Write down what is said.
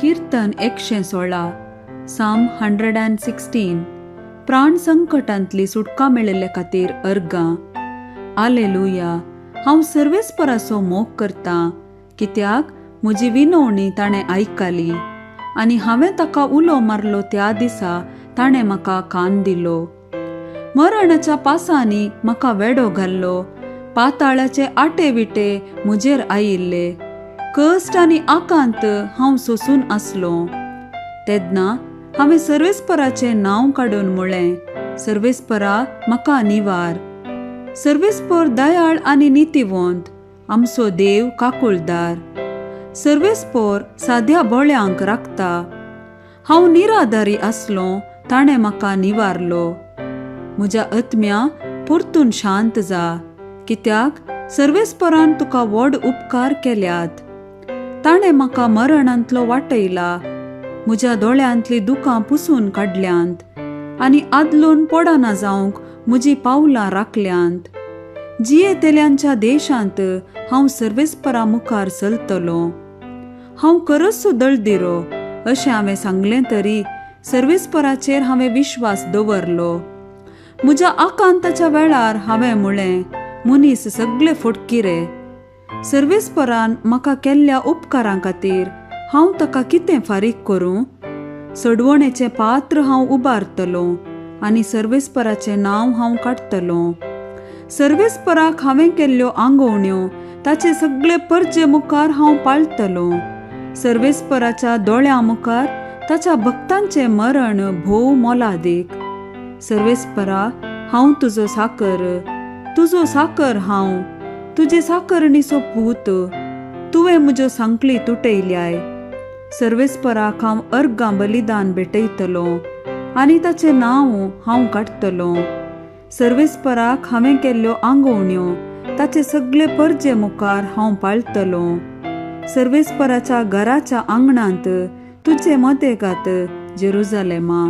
कीर्तन 116 साम 116 प्राण संकटांतली सुटका मेळिल्ले खातीर अर्गां. आलेलुया. हांव सर्वेस्पराचो मोग करतां, कित्याक म्हजी विनवणी ताणें आयकली आनी हांवें ताका उलो मारलो त्या दिसा ताणें म्हाका कान दिलो. मरणाच्या पासांनी म्हाका वेडो घाल्लो, पाताळाचे आटे विटे म्हजेर आयिल्ले, कश्ट आनी आकांत हांव सोंसून आसलो. तेन्ना हांवें सर्वेस्पराचें नांव काडून म्हळें, सर्वेस्परा म्हाका निवार. सर्वेस्पर दयाळ आनी नितीवंत, आमचो देव काकुळदार. सर्वेस्पर साद्या बोळ्यांक राखता. हांव निराधारी आसलो, ताणें म्हाका निवारलो. म्हज्या आत्म्या परतून शांत जा, कित्याक सर्वेस्परान तुका व्हड उपकार केल्यात. ताणें म्हाका मरणांतलो वाटयला, म्हज्या दोळ्यांतली दुकां पुसून काडल्यांत आनी आदलून पडना जावंक म्हजीं पावलां राखल्यांत. जियेतेल्यांच्या देशांत हांव सर्वेस्परा मुखार चलतलो. हांव करस्सो दळदिरो अशें हांवें सांगलें तरी सर्वेस्पराचेर हांवें विश्वास दवरलो. म्हज्या आकांताच्या वेळार हांवें म्हळें, मनीस सगळे फटकिरे. सर्वेस्परान म्हाका केल्ल्या उपकारां खातीर हांव ताका कितें फारीक करूं? सडवणेचें पात्र हांव उबारतलों आनी सर्वेस्पराचें नांव हांव काडटलों. सर्वेस्पराक हांवें केल्ल्यो आंगवण्यो ताचे सगळे परजे मुखार हांव पाळटलों. सर्वेस्पराच्या दोळ्यां मुखार ताच्या भक्तांचें मरण भोव मोलादीक. सर्वेस्परा, हांव तुजो साकर हांव, तुजे साकरणीचो पूत. तुवें म्हज्यो सांकळी तुटयल्याय. सर्वेस्पराक हांव अर्गां बलिदान भेटयतलों आनी ताचें नांव हांव काडटलों. सर्वेस्पराक हांवें केल्ल्यो आंगवण्यो ताचे सगळे परजे मुखार हांव पाळटलों. सर्वेस्पराच्या घराच्या आंगणांत तुजे मदेगात जेरुजालेमा.